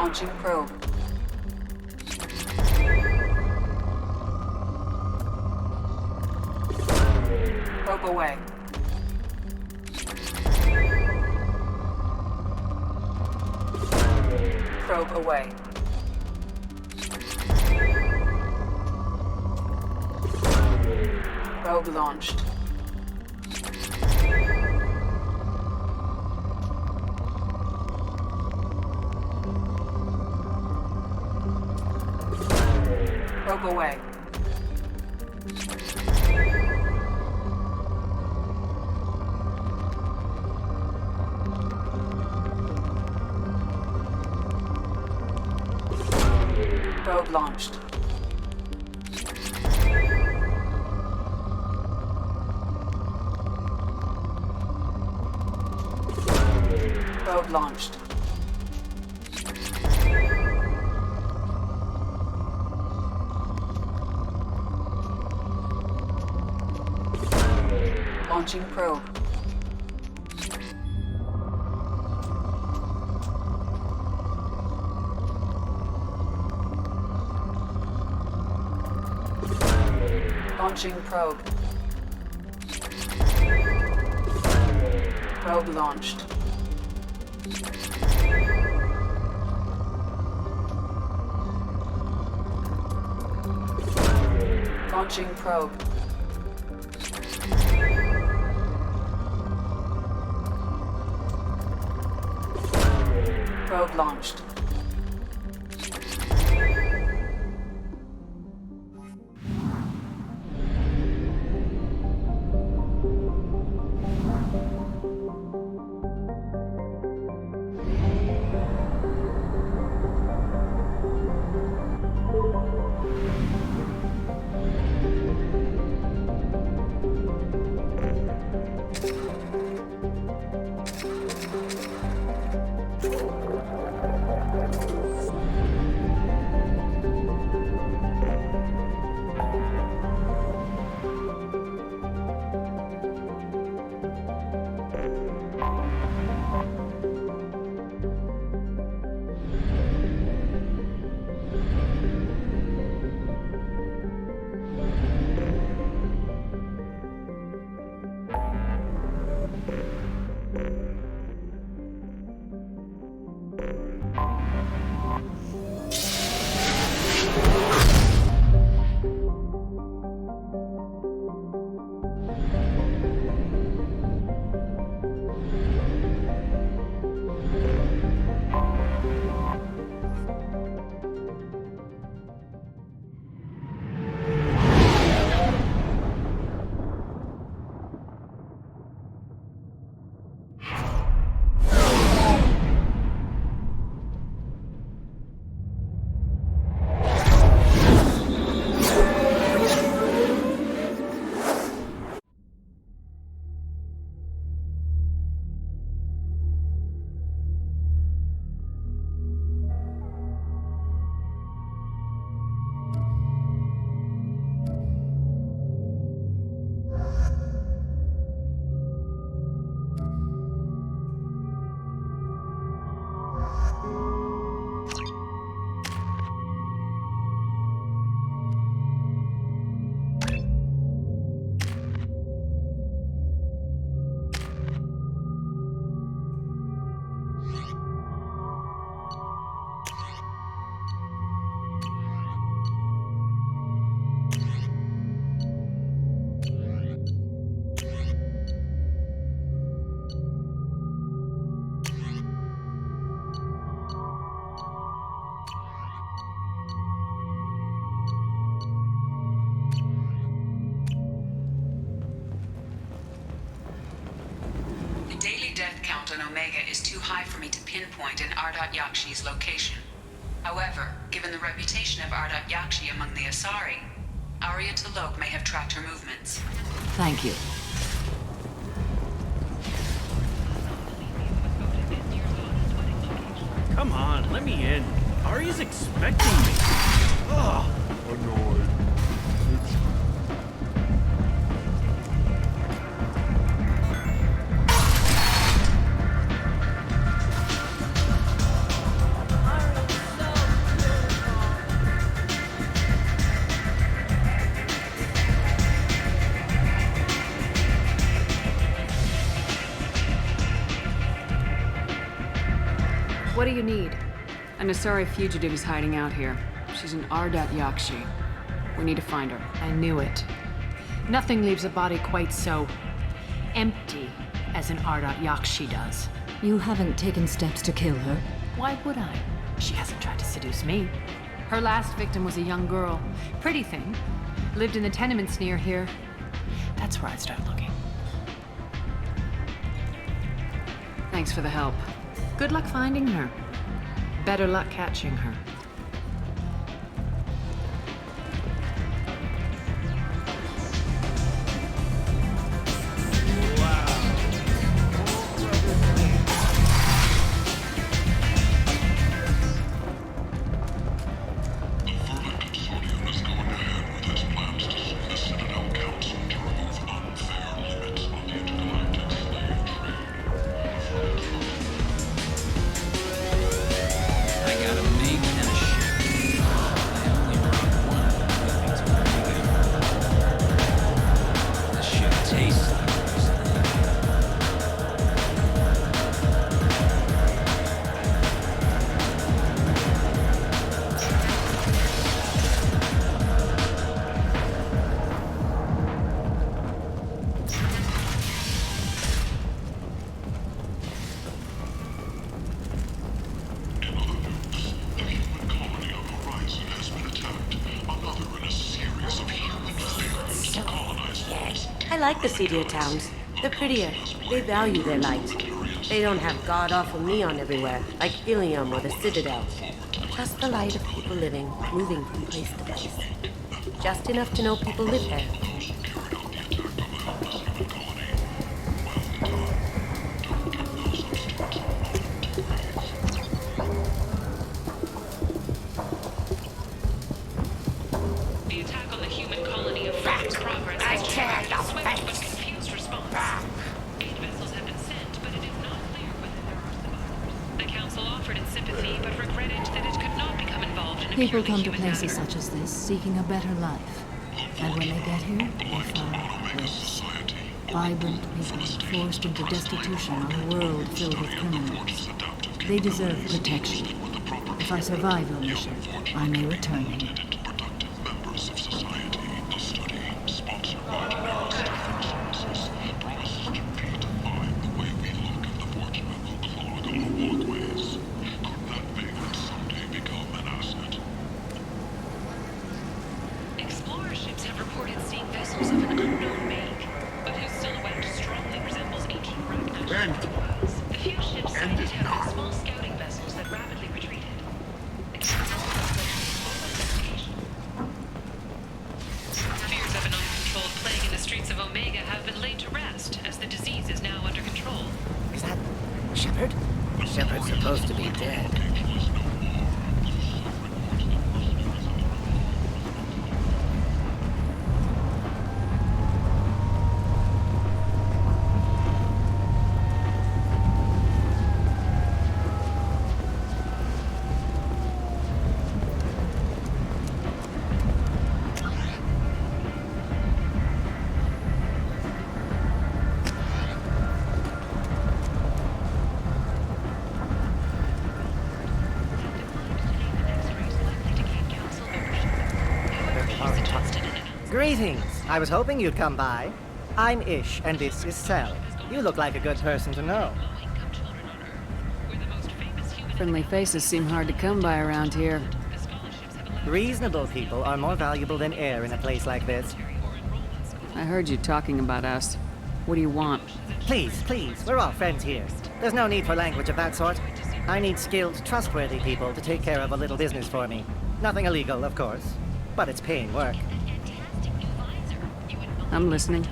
Launching probe. Probe away. Probe away. Probe launched. Probe away. Probe launched. Probe launched. Launching probe. Launching probe. Probe launched. Launching probe. Probe launched. On Omega is too high for me to pinpoint an Ardat-Yakshi's location. However, given the reputation of Ardat-Yakshi among the Asari, Arya T'Loak may have tracked her movements. Thank you. Come on, let me in. Arya's expecting me. Ugh. Annoyed. do you need? An Asari fugitive is hiding out here. She's an Ardat-Yakshi. We need to find her. I knew it. Nothing leaves a body quite so empty as an Ardat-Yakshi does. You haven't taken steps to kill her? Why would I? She hasn't tried to seduce me. Her last victim was a young girl. Pretty thing. Lived in the tenements near here. That's where I'd start looking. Thanks for the help. Good luck finding her. Better luck catching her. I like the seedier towns. They're prettier. They value their light. They don't have god-awful neon everywhere, like Иллиуme or the Citadel. Just the light of people living, moving from place to place. Just enough to know people live there. The attack on the human colony of Frank's Progress has generated a swift but confused response. 8 vessels have been sent, but it is not clear whether there are survivors. The Council offered its sympathy, but regretted that it could not become involved in a People purely come to human places matter. such as this seeking a better life. And when they get here, they find this. Vibrant people forced into destitution on a world filled with criminals. They deserve protection. If I survive your mission, I may return them. Explorer ships have reported seeing vessels of an unknown make, but whose silhouette strongly resembles ancient Ragnar. The few ships sighted have been small scouting vessels that rapidly retreated. The Council investigation. Fears of an uncontrolled plague in the streets of Omega have been laid to rest, as the disease is now under control. Is that Shepard? Shepard's supposed to be dead. Greetings! I was hoping you'd come by. I'm Ish, and this is Cell. You look like a good person to know. Friendly faces seem hard to come by around here. Reasonable people are more valuable than air in a place like this. I heard you talking about us. What do you want? Please, please, we're all friends here. There's no need for language of that sort. I need skilled, trustworthy people to take care of a little business for me. Nothing illegal, of course, but it's paying work. I'm listening.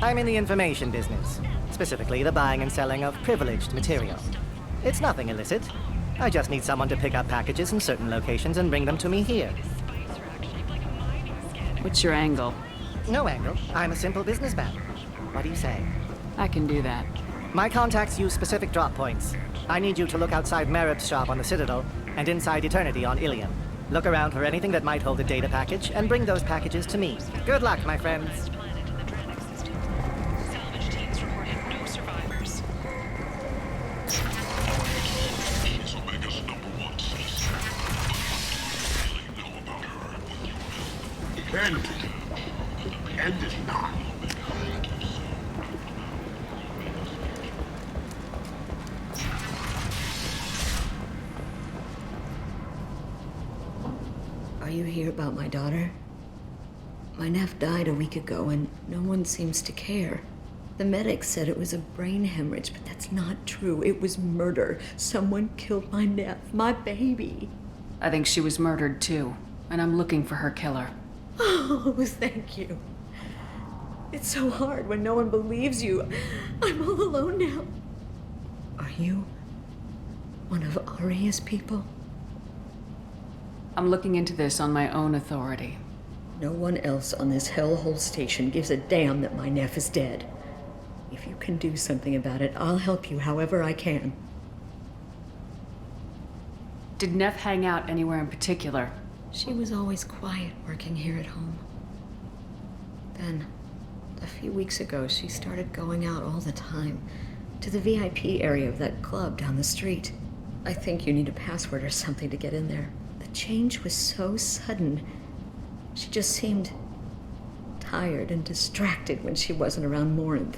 I'm in the information business, specifically the buying and selling of privileged material. It's nothing illicit. I just need someone to pick up packages in certain locations and bring them to me here. What's your angle? No angle. I'm a simple businessman. What do you say? I can do that. My contacts use specific drop points. I need you to look outside Merib's shop on the Citadel and inside Eternity on Ilium. Look around for anything that might hold a data package and bring those packages to me. Good luck, my friends. Salvage teams reported no survivors. End it now. Are you here about my daughter? My nephew died a week ago and no one seems to care. The medics said it was a brain hemorrhage, but that's not true. It was murder. Someone killed my nephew, my baby. I think she was murdered too, and I'm looking for her killer. Oh, thank you. It's so hard when no one believes you. I'm all alone now. Are you one of Aria's people? I'm looking into this on my own authority. No one else on this hellhole station gives a damn that my nephew is dead. If you can do something about it, I'll help you however I can. Did Neff hang out anywhere in particular? She was always quiet working here at home. Then, a few weeks ago, she started going out all the time to the VIP area of that club down the street. I think you need a password or something to get in there. The change was so sudden. She just seemed tired and distracted when she wasn't around Morint.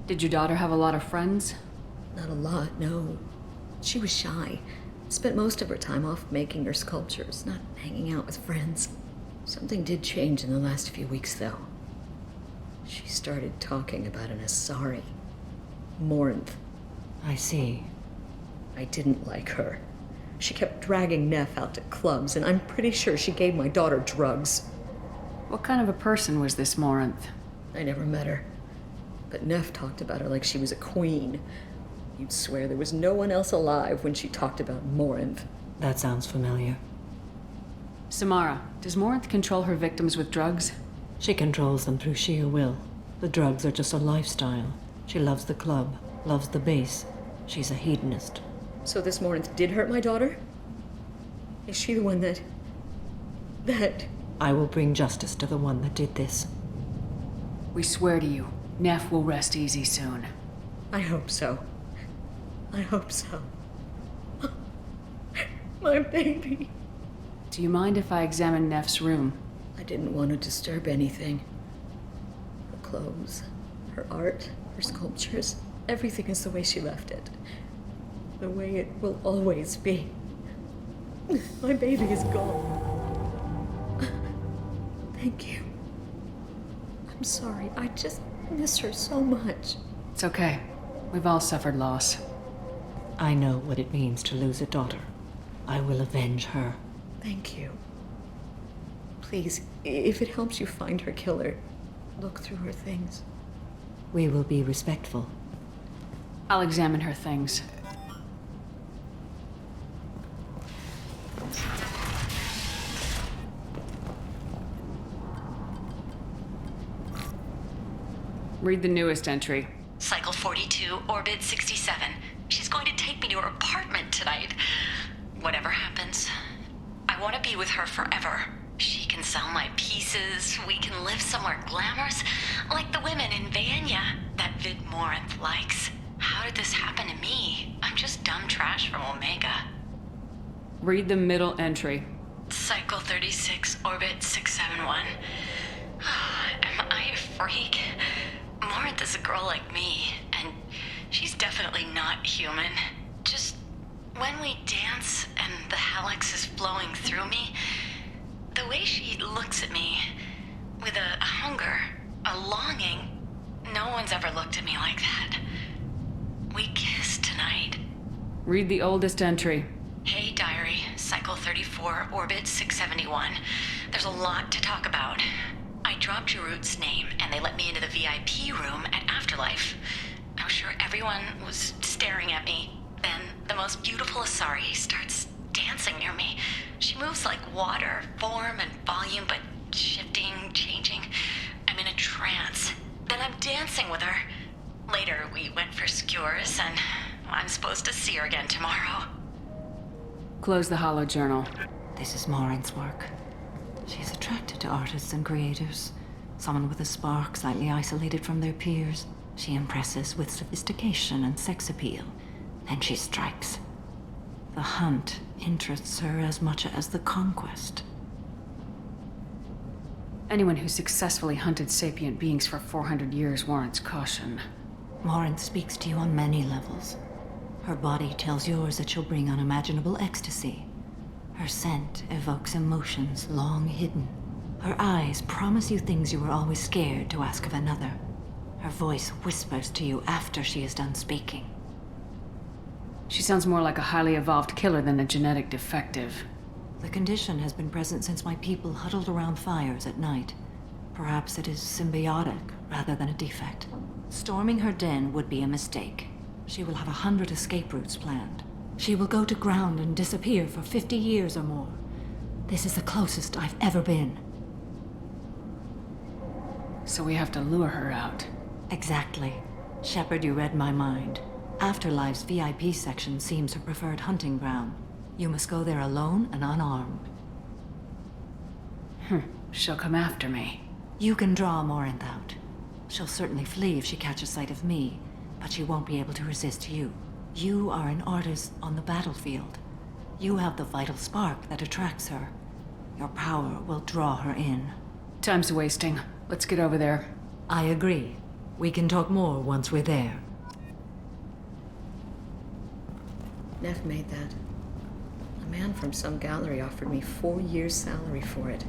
Did your daughter have a lot of friends? Not a lot, no. She was shy. Spent most of her time off making her sculptures, not hanging out with friends. Something did change in the last few weeks, though. She started talking about an Asari. Morint. I see. I didn't like her. She kept dragging Neff out to clubs, and I'm pretty sure she gave my daughter drugs. What kind of a person was this Morинt? I never met her. But Neff talked about her like she was a queen. You'd swear there was no one else alive when she talked about Morint. That sounds familiar. Samara, does Morint control her victims with drugs? She controls them through sheer will. The drugs are just a lifestyle. She loves the club, loves the base. She's a hedonist. So this Morint did hurt my daughter? Is she the one that... I will bring justice to the one that did this. We swear to you, Neff will rest easy soon. I hope so. I hope so. My baby. Do you mind if I examine Neff's room? I didn't want to disturb anything. Her clothes, her art, her sculptures, everything is the way she left it. The way it will always be. My baby is gone. Thank you. I'm sorry, I just miss her so much. It's okay. We've all suffered loss. I know what it means to lose a daughter. I will avenge her. Thank you. Please, if it helps you find her killer, look through her things. We will be respectful. I'll examine her things. Read the newest entry. Cycle 42, orbit 67. She's going to take me to her apartment tonight. Whatever happens, I want to be with her forever. She can sell my pieces. We can live somewhere glamorous, like the women in Vanya that Vid Morинт likes. How did this happen to me? I'm just dumb trash from Omega. Read the middle entry. Cycle 36, orbit 671. Am I a freak? Morинт is a girl like me, and she's definitely not human. Just when we dance and the helix is flowing through me, the way she looks at me with a hunger, a longing, no one's ever looked at me like that. We kissed tonight. Read the oldest entry. Hey, diary, cycle 34, orbit 671. There's a lot to talk about. I dropped Jarut's name, and they let me into the VIP room at Afterlife. I was sure everyone was staring at me. Then the most beautiful Asari starts dancing near me. She moves like water, form and volume, but shifting, changing. I'm in a trance. Then I'm dancing with her. Later, we went for skewers, and I'm supposed to see her again tomorrow. Close the hollow journal. This is Morint's work. She's attracted to artists and creators. Someone with a spark, slightly isolated from their peers. She impresses with sophistication and sex appeal. Then she strikes. The hunt interests her as much as the conquest. Anyone who successfully hunted sapient beings for 400 years warrants caution. Morint speaks to you on many levels. Her body tells yours that she'll bring unimaginable ecstasy. Her scent evokes emotions long hidden. Her eyes promise you things you were always scared to ask of another. Her voice whispers to you after she is done speaking. She sounds more like a highly evolved killer than a genetic defective. The condition has been present since my people huddled around fires at night. Perhaps it is symbiotic rather than a defect. Storming her den would be a mistake. She will have 100 escape routes planned. She will go to ground and disappear for 50 years or more. This is the closest I've ever been. So we have to lure her out. Exactly. Shepard, you read my mind. Afterlife's VIP section seems her preferred hunting ground. You must go there alone and unarmed. She'll come after me. You can draw Morint out. She'll certainly flee if she catches sight of me, but she won't be able to resist you. You are an artist on the battlefield. You have the vital spark that attracts her. Your power will draw her in. Time's wasting. Let's get over there. I agree. We can talk more once we're there. Neff made that. A man from some gallery offered me 4 years' salary for it.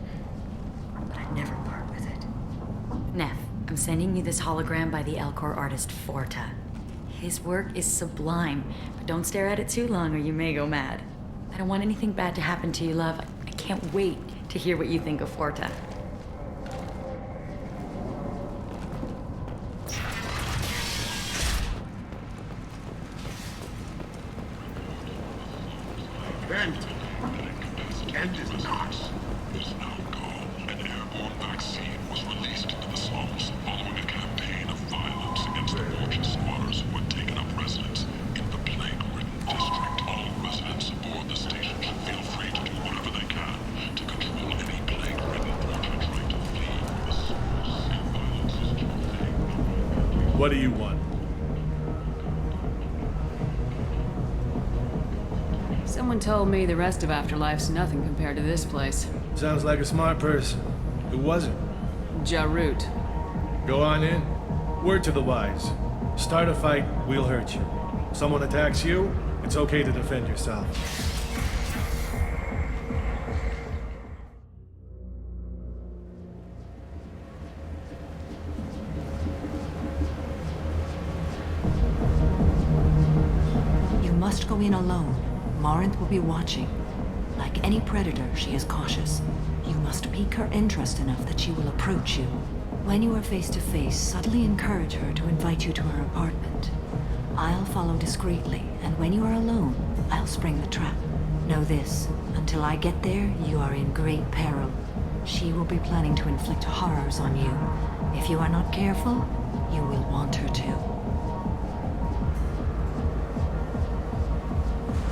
But I'd never part with it. Neff, I'm sending you this hologram by the Elcor artist Forta. His work is sublime, but don't stare at it too long or you may go mad. I don't want anything bad to happen to you, love. I can't wait to hear what you think of Forta. Bent. And is not. Is now gone. An airborne vaccine was released into the slums following a campaign of violence against the fortune squatters who had taken up residence in the plague-ridden district. All residents aboard the station should feel free to do whatever they can to control any plague-ridden fortune trying to flee the source of violence. What do you want? Someone told me the rest of Afterlife's nothing compared to this place. Sounds like a smart person. Who was it? Jarut. Go on in. Word to the wise. Start a fight, we'll hurt you. Someone attacks you, it's okay to defend yourself. You must go in alone. Morint will be watching. Like any predator, she is cautious. You must pique her interest enough that she will approach you. When you are face to face, subtly encourage her to invite you to her apartment. I'll follow discreetly, and when you are alone, I'll spring the trap. Know this, until I get there, you are in great peril. She will be planning to inflict horrors on you. If you are not careful, you will want her to.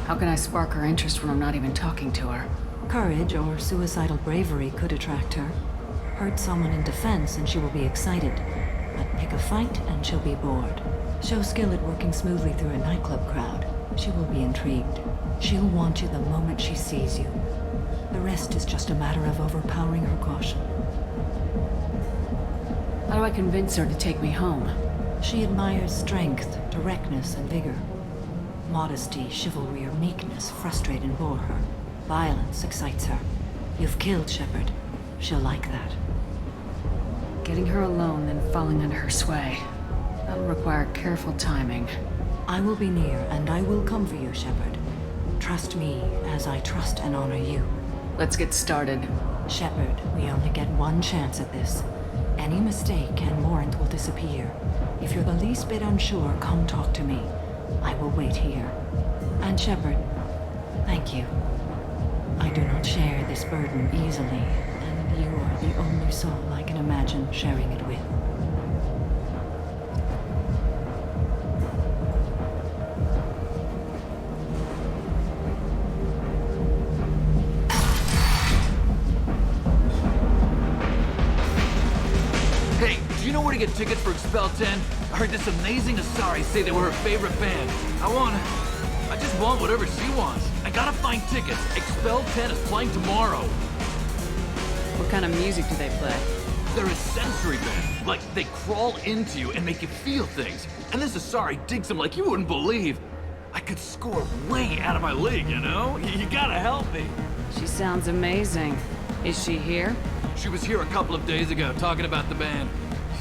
How can I spark her interest when I'm not even talking to her? Courage or suicidal bravery could attract her. Hurt someone in defense and she will be excited. But pick a fight and she'll be bored. Show skill at working smoothly through a nightclub crowd. She will be intrigued. She'll want you the moment she sees you. The rest is just a matter of overpowering her caution. How do I convince her to take me home? She admires strength, directness, and vigor. Modesty, chivalry, or meekness frustrate and bore her. Violence excites her. You've killed Shepard. She'll like that. Getting her alone, then falling under her sway. That'll require careful timing. I will be near, and I will come for you, Shepard. Trust me, as I trust and honor you. Let's get started. Shepard, we only get one chance at this. Any mistake and Morint will disappear. If you're the least bit unsure, come talk to me. I will wait here. And Shepard, thank you. I do not share this burden easily, and you are the only soul I can imagine sharing it with. Hey, do you know where to get tickets for Expel 10? I heard this amazing Asari say they were her favorite band. I just want whatever she wants. I gotta find tickets. Expel 10 is playing tomorrow. What kind of music do they play? They're a sensory band. Like, they crawl into you and make you feel things. And this Asari digs them like you wouldn't believe. I could score way out of my league, you know? You gotta help me. She sounds amazing. Is she here? She was here a couple of days ago talking about the band.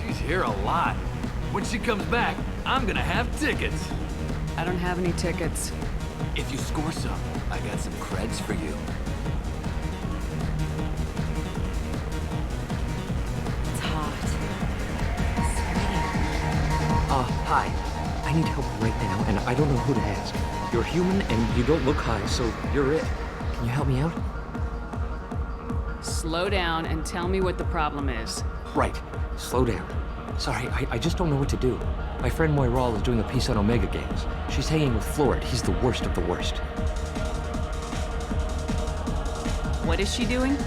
She's here a lot. When she comes back, I'm gonna have tickets. I don't have any tickets. If you score some, I got some creds for you. It's hot. Hi. I need help right now, and I don't know who to ask. You're human, and you don't look high, so you're it. Can you help me out? Slow down and tell me what the problem is. Right. Slow down. Sorry, I just don't know what to do. My friend Moiral is doing a piece on Omega games. She's hanging with Florid. He's the worst of the worst. What is she doing?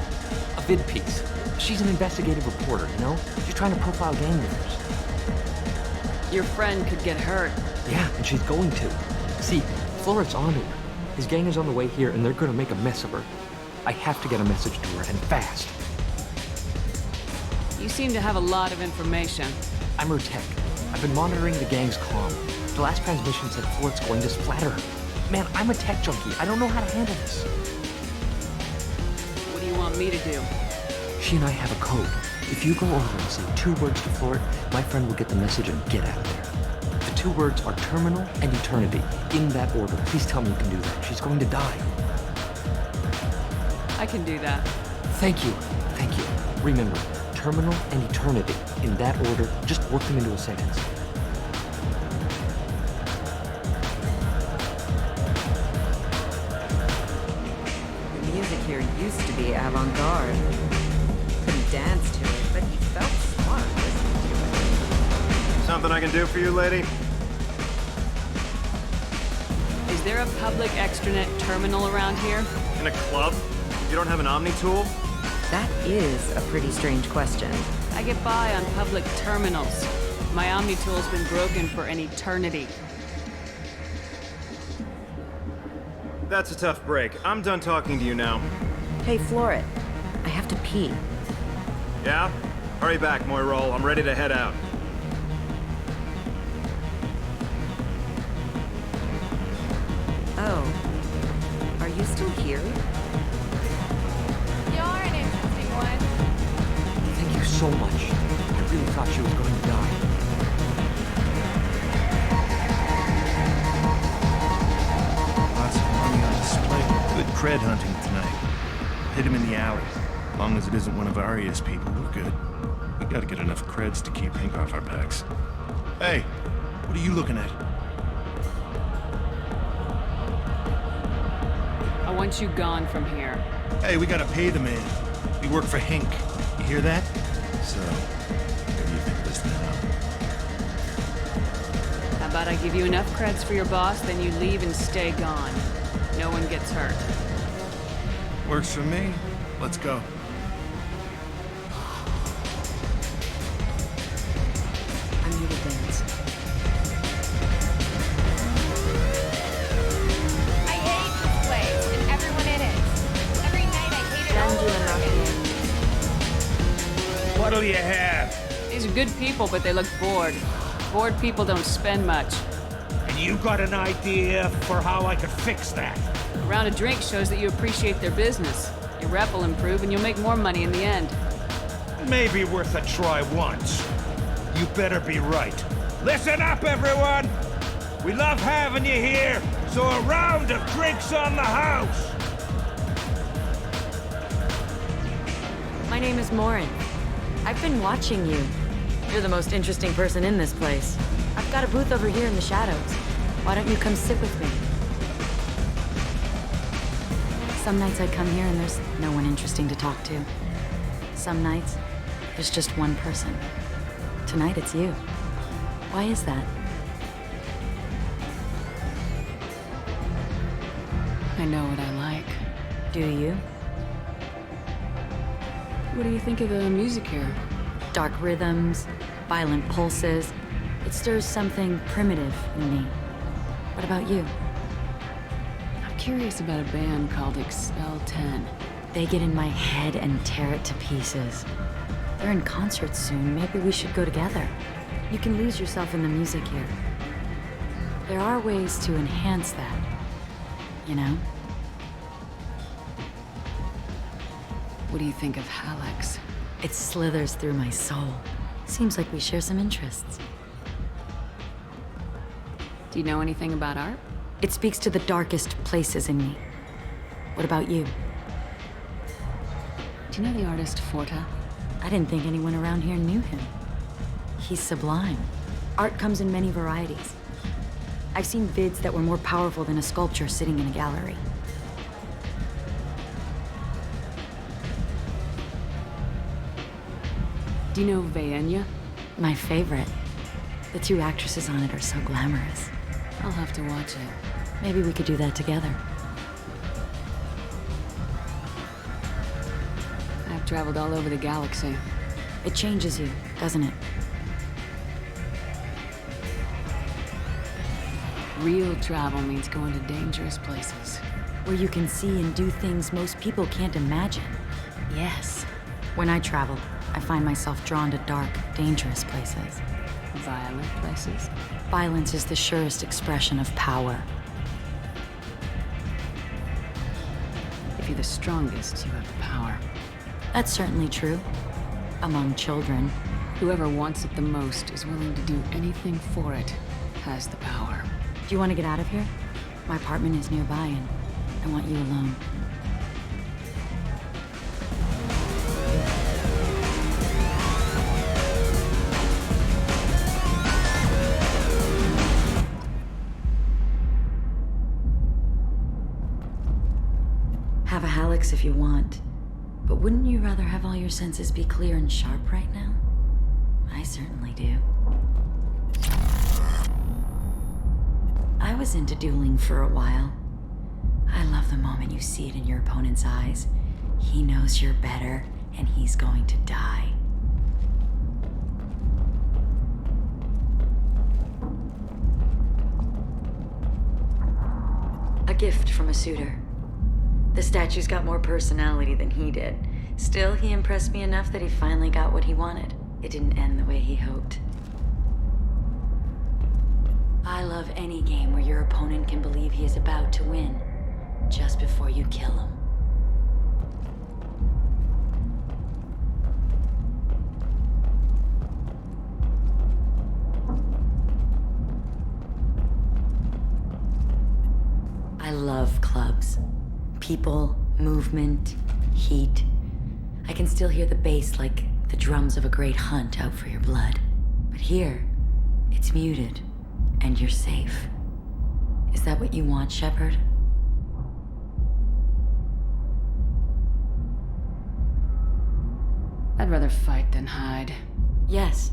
A vid piece. She's an investigative reporter, you know? She's trying to profile gang members. Your friend could get hurt. Yeah, and she's going to. See, Florid's onto her. His gang is on the way here, and they're gonna make a mess of her. I have to get a message to her, and fast. You seem to have a lot of information. I'm her tech. I've been monitoring the gang's comm. The last transmission said Florid's going to splatter her. Man, I'm a tech junkie. I don't know how to handle this. What do you want me to do? She and I have a code. If you go over and say 2 words to Florid, my friend will get the message and get out of there. The 2 words are terminal and eternity. In that order. Please tell me you can do that. She's going to die. I can do that. Thank you. Thank you. Remember, terminal and eternity. In that order, just work them into a sentence. The music here used to be avant-garde. Couldn't dance to it, but he felt smart listening to it. Something I can do for you, lady? Is there a public extranet terminal around here? In a club? You don't have an Omni tool? That is a pretty strange question. I get by on public terminals. My Omni tool's been broken for an eternity. That's a tough break. I'm done talking to you now. Hey, Florid. I have to pee. Yeah? Hurry back, Moiral. I'm ready to head out. Oh. Are you still here? You're an interesting one. Thank you so much. I really thought she was going to die. Lots of money on display. Good cred hunting tonight. Hit him in the alley. As long as it isn't one of Arya's people, we're good. We gotta get enough creds to keep Hank off our backs. Hey, what are you looking at? I want you gone from here. Hey, we gotta pay the man. We work for Hank. You hear that? So, what do you think of this now? How about I give you enough creds for your boss, then you leave and stay gone. No one gets hurt. Works for me. Let's go. I'm here to dance. I hate this place and everyone in it. Every night I hate it all over again. What'll you have? These are good people, but they look bored. Bored people don't spend much. And you got an idea for how I could fix that? A round of drinks shows that you appreciate their business. Your rep will improve and you'll make more money in the end. Maybe worth a try once. You better be right. Listen up, everyone! We love having you here, so a round of drinks on the house! My name is Morint. I've been watching you. You're the most interesting person in this place. I've got a booth over here in the shadows. Why don't you come sit with me? Some nights I come here and there's no one interesting to talk to. Some nights, there's just one person. Tonight it's you. Why is that? I know what I like. Do you? What do you think of the music here? Dark rhythms, violent pulses. It stirs something primitive in me. What about you? I'm curious about a band called Expel 10. They get in my head and tear it to pieces. They're in concert soon. Maybe we should go together. You can lose yourself in the music here. There are ways to enhance that, you know? What do you think of Hallex? It slithers through my soul. Seems like we share some interests. Do you know anything about art? It speaks to the darkest places in me. What about you? Do you know the artist Forta? I didn't think anyone around here knew him. He's sublime. Art comes in many varieties. I've seen vids that were more powerful than a sculpture sitting in a gallery. Do you know Vaenya? My favorite. The two actresses on it are so glamorous. I'll have to watch it. Maybe we could do that together. I've traveled all over the galaxy. It changes you, doesn't it? Real travel means going to dangerous places. Where you can see and do things most people can't imagine. Yes. When I travel, I find myself drawn to dark, dangerous places. Violent places? Violence is the surest expression of power. If you're the strongest, you have the power. That's certainly true. Among children. Whoever wants it the most is willing to do anything for it, has the power. Do you want to get out of here? My apartment is nearby and I want you alone. Have a Hallex if you want, but wouldn't you rather have all your senses be clear and sharp right now? I certainly do. I was into dueling for a while. I love the moment you see it in your opponent's eyes. He knows you're better, and he's going to die. A gift from a suitor. The statue's got more personality than he did. Still, he impressed me enough that he finally got what he wanted. It didn't end the way he hoped. I love any game where your opponent can believe he is about to win, just before you kill him. I love clubs. People, movement, heat. I can still hear the bass like the drums of a great hunt out for your blood. But here, it's muted. And you're safe. Is that what you want, Shepard? I'd rather fight than hide. Yes.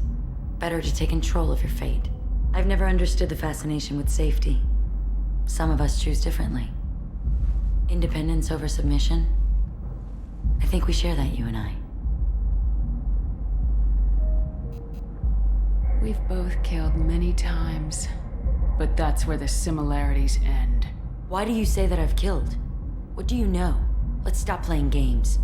Better to take control of your fate. I've never understood the fascination with safety. Some of us choose differently. Independence over submission? I think we share that, you and I. We've both killed many times, but that's where the similarities end. Why do you say that I've killed? What do you know? Let's stop playing games.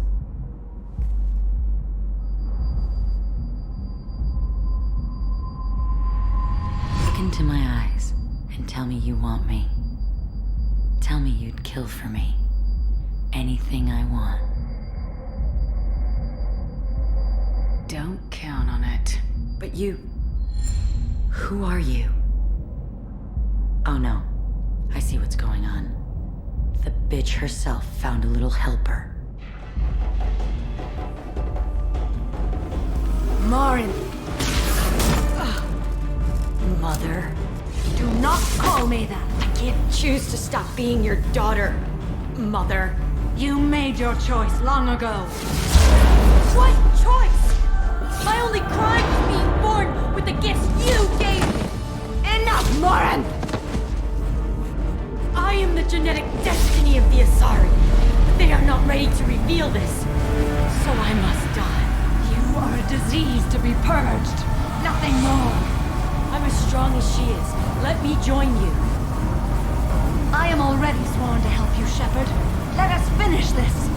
Look into my eyes and tell me you want me. Tell me you'd kill for me. Anything I want. Don't count on it. But you... Who are you? Oh no. I see what's going on. The bitch herself found a little helper. Morинт! Mother. Do not call me that! I can't choose to stop being your daughter. Mother, you made your choice long ago. What choice? My only crime was being born with the gifts you gave me! Enough, Morинт! I am the genetic destiny of the Asari, but they are not ready to reveal this. So I must die. You are a disease to be purged. Nothing more. I'm as strong as she is. Let me join you. I am already sworn to help you, Shepard. Let us finish this.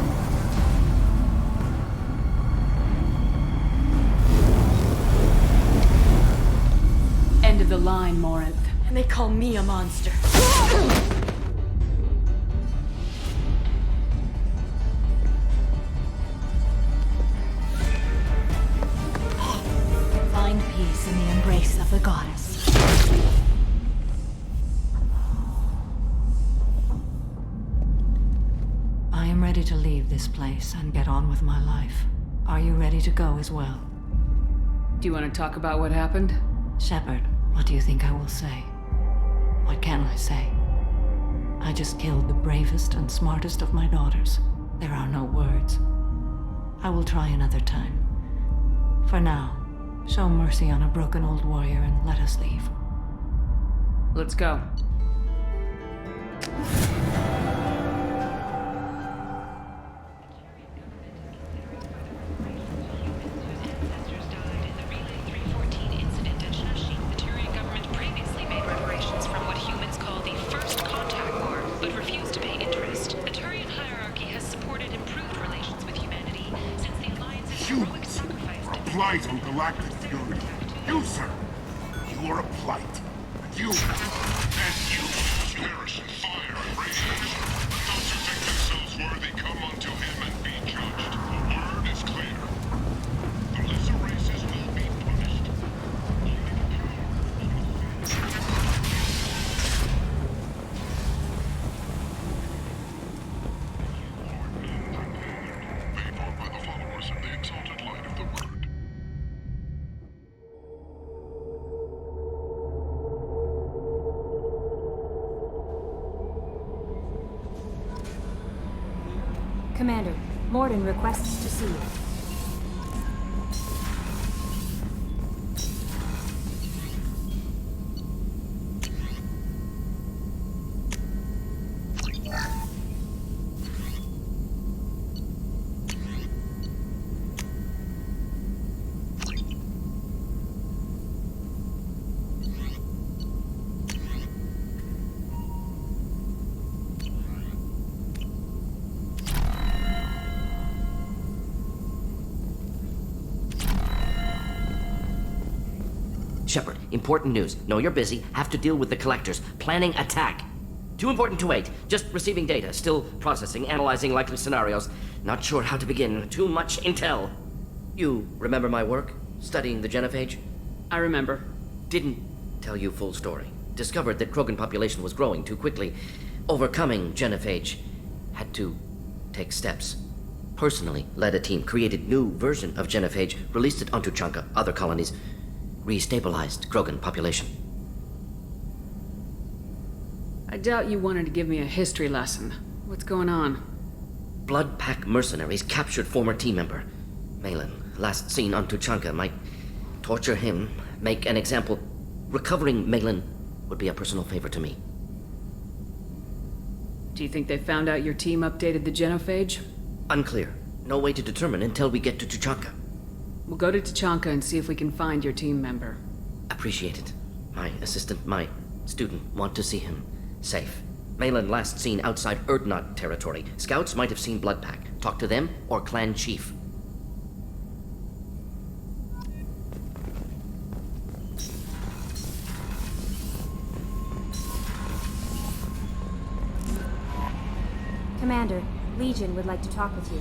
the line, Morint. And they call me a monster. Find peace in the embrace of the goddess. I am ready to leave this place and get on with my life. Are you ready to go as well? Do you want to talk about what happened? Shepard, what do you think I will say? What can I say? I just killed the bravest and smartest of my daughters. There are no words. I will try another time. For now, show mercy on a broken old warrior and let us leave. Let's go. Blight on galactic fury. You, sir, you are a blight. You, and you, perish in fire and radiation. Those who think themselves worthy come unto him and be judged. The word is clear. The lesser races will be punished. Paid for by the followers of the exalted light of the word. Commander, Morden requests to see you. Shepard, important news. Know you're busy. Have to deal with the collectors. Planning attack. Too important to wait. Just receiving data. Still processing, analyzing likely scenarios. Not sure how to begin. Too much intel. You remember my work? Studying the genophage? I remember. Didn't tell you full story. Discovered that Krogan population was growing too quickly. Overcoming genophage. Had to take steps. Personally led a team, created new version of genophage, released it onto Chanka, other colonies. Restabilized Krogan population. I doubt you wanted to give me a history lesson. What's going on? Blood Pack mercenaries captured former team member. Malin, last seen on Tuchanka, might torture him, make an example. Recovering Malin would be a personal favor to me. Do you think they found out your team updated the genophage? Unclear. No way to determine until we get to Tuchanka. We'll go to Tuchanka and see if we can find your team member. Appreciate it. My assistant, my student, want to see him safe. Malin last seen outside Erdnot territory. Scouts might have seen Blood Pack. Talk to them or clan chief. Commander, Legion would like to talk with you.